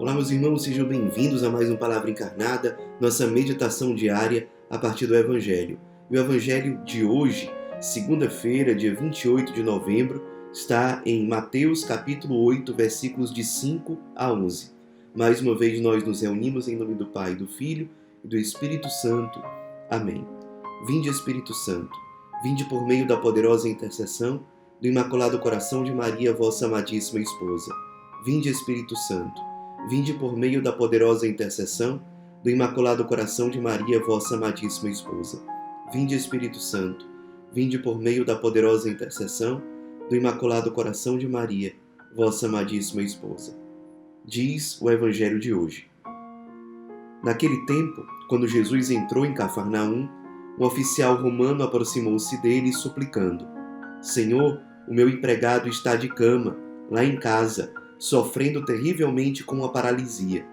Olá, meus irmãos, sejam bem-vindos a mais um Palavra Encarnada, nossa meditação diária a partir do Evangelho. E o Evangelho de hoje, segunda-feira, dia 28 de novembro, está em Mateus capítulo 8, versículos de 5 a 11. Mais uma vez nós nos reunimos em nome do Pai, do Filho e do Espírito Santo. Amém. Vinde, Espírito Santo, vinde por meio da poderosa intercessão do Imaculado Coração de Maria, vossa amadíssima esposa. Vinde, Espírito Santo, vinde por meio da poderosa intercessão do Imaculado Coração de Maria, vossa amadíssima esposa. Vinde, Espírito Santo, vinde por meio da poderosa intercessão do Imaculado Coração de Maria, vossa amadíssima esposa. Diz o Evangelho de hoje. Naquele tempo, quando Jesus entrou em Cafarnaum, um oficial romano aproximou-se dele suplicando: Senhor, o meu empregado está de cama, lá em casa, sofrendo terrivelmente com uma paralisia.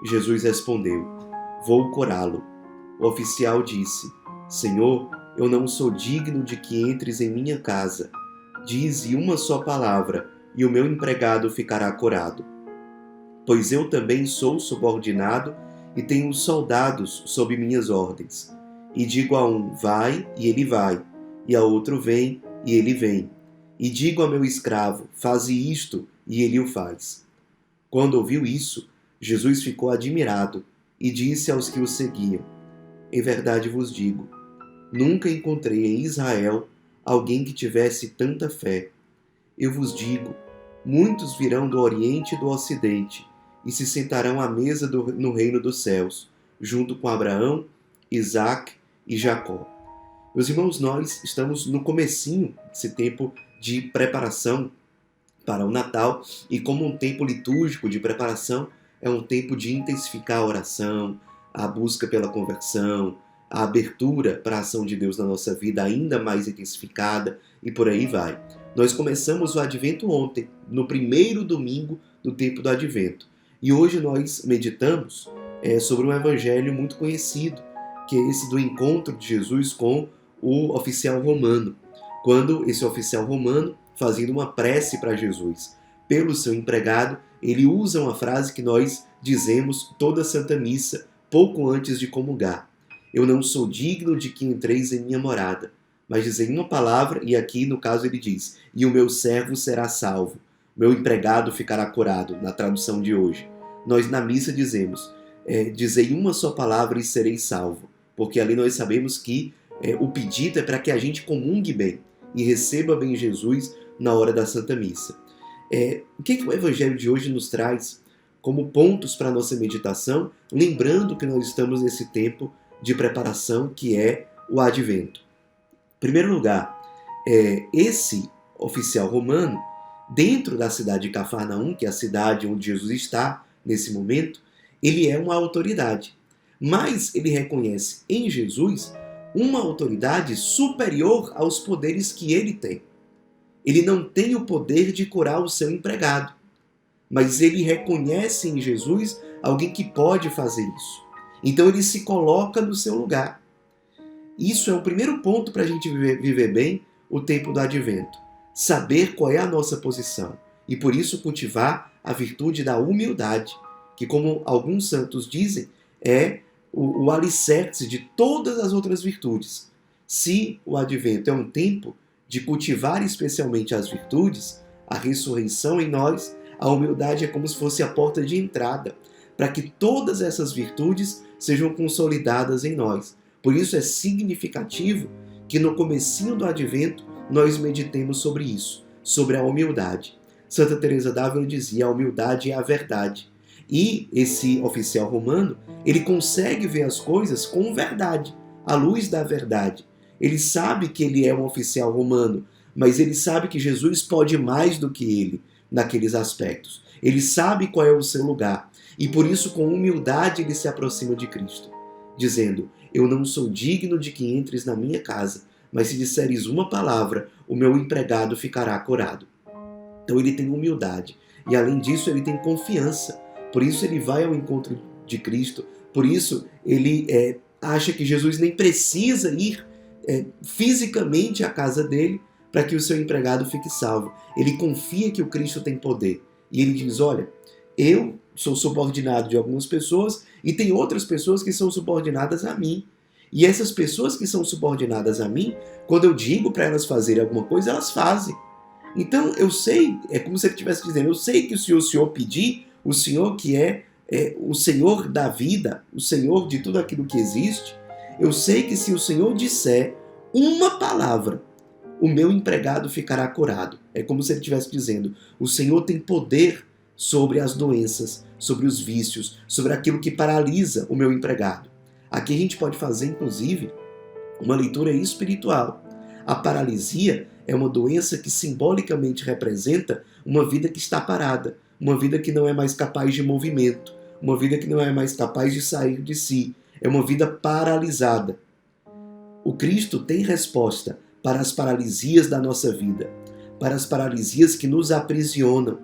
Jesus respondeu: Vou curá-lo. O oficial disse: Senhor, eu não sou digno de que entres em minha casa. Dize uma só palavra, e o meu empregado ficará curado. Pois eu também sou subordinado e tenho soldados sob minhas ordens. E digo a um: vai, e ele vai, e a outro: vem, e ele vem. E digo a meu escravo: faze isto, e ele o faz. Quando ouviu isso, Jesus ficou admirado e disse aos que o seguiam: Em verdade vos digo, nunca encontrei em Israel alguém que tivesse tanta fé. Eu vos digo, muitos virão do Oriente e do Ocidente e se sentarão à mesa no reino dos céus, junto com Abraão, Isaque e Jacó. Meus irmãos, nós estamos no comecinho desse tempo de preparação para o Natal, e como um tempo litúrgico de preparação, é um tempo de intensificar a oração, a busca pela conversão, a abertura para a ação de Deus na nossa vida ainda mais intensificada, e por aí vai. Nós começamos o Advento ontem, no primeiro domingo do tempo do Advento, e hoje nós meditamos sobre um evangelho muito conhecido, que é esse do encontro de Jesus com o oficial romano, quando esse oficial romano, fazendo uma prece para Jesus pelo seu empregado, ele usa uma frase que nós dizemos toda a Santa Missa, pouco antes de comungar. Eu não sou digno de que entreis em minha morada, mas dizem uma palavra, e aqui no caso ele diz: e o meu servo será salvo, meu empregado ficará curado, na tradução de hoje. Nós na missa dizemos: dizei uma só palavra e serei salvo, porque ali nós sabemos que o pedido é para que a gente comungue bem e receba bem Jesus na hora da Santa Missa. O que o Evangelho de hoje nos traz como pontos para a nossa meditação, lembrando que nós estamos nesse tempo de preparação que é o Advento? Em primeiro lugar, esse oficial romano, dentro da cidade de Cafarnaum, que é a cidade onde Jesus está nesse momento, ele é uma autoridade, mas ele reconhece em Jesus uma autoridade superior aos poderes que ele tem. Ele não tem o poder de curar o seu empregado, mas ele reconhece em Jesus alguém que pode fazer isso. Então ele se coloca no seu lugar. Isso é o primeiro ponto para a gente viver bem o tempo do Advento. Saber qual é a nossa posição e por isso cultivar a virtude da humildade, que, como alguns santos dizem, é o alicerce de todas as outras virtudes. Se o Advento é um tempo de cultivar especialmente as virtudes, a ressurreição em nós, a humildade é como se fosse a porta de entrada, para que todas essas virtudes sejam consolidadas em nós. Por isso é significativo que no comecinho do Advento nós meditemos sobre isso, sobre a humildade. Santa Teresa d'Ávila dizia: a humildade é a verdade. E esse oficial romano, ele consegue ver as coisas com verdade, à luz da verdade. Ele sabe que ele é um oficial romano, mas ele sabe que Jesus pode mais do que ele naqueles aspectos. Ele sabe qual é o seu lugar e por isso com humildade ele se aproxima de Cristo, dizendo: eu não sou digno de que entres na minha casa, mas se disseres uma palavra, o meu empregado ficará curado. Então ele tem humildade e além disso ele tem confiança. Por isso ele vai ao encontro de Cristo, por isso ele acha que Jesus nem precisa ir fisicamente à casa dele para que o seu empregado fique salvo. Ele confia que o Cristo tem poder. E ele diz: olha, eu sou subordinado de algumas pessoas e tem outras pessoas que são subordinadas a mim. E essas pessoas que são subordinadas a mim, quando eu digo para elas fazerem alguma coisa, elas fazem. Então eu sei, é como se ele estivesse dizendo, eu sei que se o Senhor pedir, o Senhor que é o Senhor da vida, o Senhor de tudo aquilo que existe, eu sei que se o Senhor disser uma palavra, o meu empregado ficará curado. É como se ele estivesse dizendo, o Senhor tem poder sobre as doenças, sobre os vícios, sobre aquilo que paralisa o meu empregado. Aqui a gente pode fazer, inclusive, uma leitura espiritual. A paralisia é uma doença que simbolicamente representa uma vida que está parada, uma vida que não é mais capaz de movimento, uma vida que não é mais capaz de sair de si. É uma vida paralisada. O Cristo tem resposta para as paralisias da nossa vida, para as paralisias que nos aprisionam.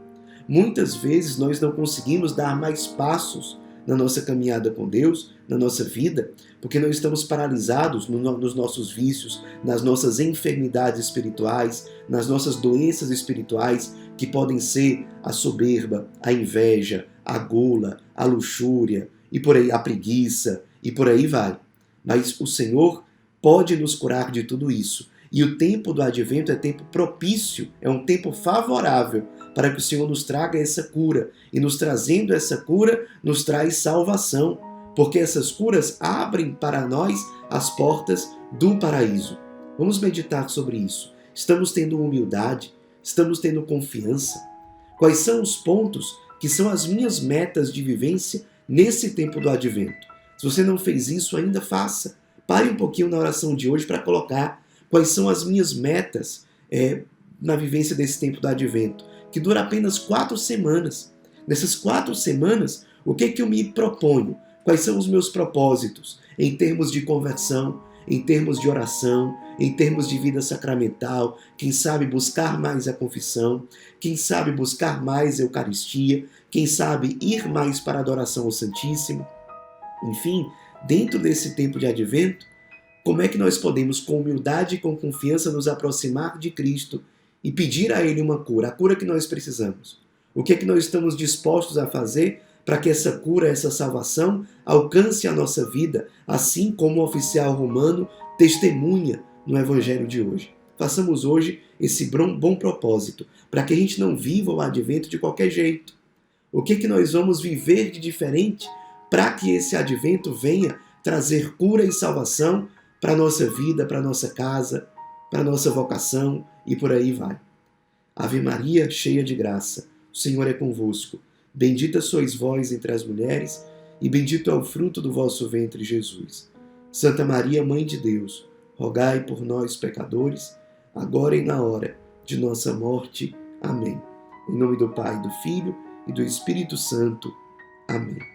Muitas vezes nós não conseguimos dar mais passos na nossa caminhada com Deus, na nossa vida, porque nós estamos paralisados nos nossos vícios, nas nossas enfermidades espirituais, nas nossas doenças espirituais, que podem ser a soberba, a inveja, a gula, a luxúria, e por aí a preguiça, e por aí vai. Mas o Senhor pode nos curar de tudo isso. E o tempo do advento é tempo propício, é um tempo favorável para que o Senhor nos traga essa cura. E nos trazendo essa cura, nos traz salvação, porque essas curas abrem para nós as portas do paraíso. Vamos meditar sobre isso. Estamos tendo humildade, estamos tendo confiança. Quais são os pontos que são as minhas metas de vivência nesse tempo do advento? Se você não fez isso, ainda faça. Pare um pouquinho na oração de hoje para colocar quais são as minhas metas na vivência desse tempo do advento, que dura apenas 4 semanas. Nessas 4 semanas, o que eu me proponho? Quais são os meus propósitos em termos de conversão, em termos de oração, em termos de vida sacramental? Quem sabe buscar mais a confissão, quem sabe buscar mais a Eucaristia, quem sabe ir mais para a adoração ao Santíssimo. Enfim, dentro desse tempo de advento, como é que nós podemos, com humildade e com confiança, nos aproximar de Cristo e pedir a Ele uma cura, a cura que nós precisamos? O que é que nós estamos dispostos a fazer para que essa cura, essa salvação, alcance a nossa vida, assim como o oficial romano testemunha no Evangelho de hoje? Façamos hoje esse bom propósito, para que a gente não viva o advento de qualquer jeito. O que é que nós vamos viver de diferente para que esse advento venha trazer cura e salvação para a nossa vida, para a nossa casa, para a nossa vocação e por aí vai. Ave Maria, cheia de graça, o Senhor é convosco. Bendita sois vós entre as mulheres, e bendito é o fruto do vosso ventre, Jesus. Santa Maria, Mãe de Deus, rogai por nós, pecadores, agora e na hora de nossa morte. Amém. Em nome do Pai, do Filho e do Espírito Santo. Amém.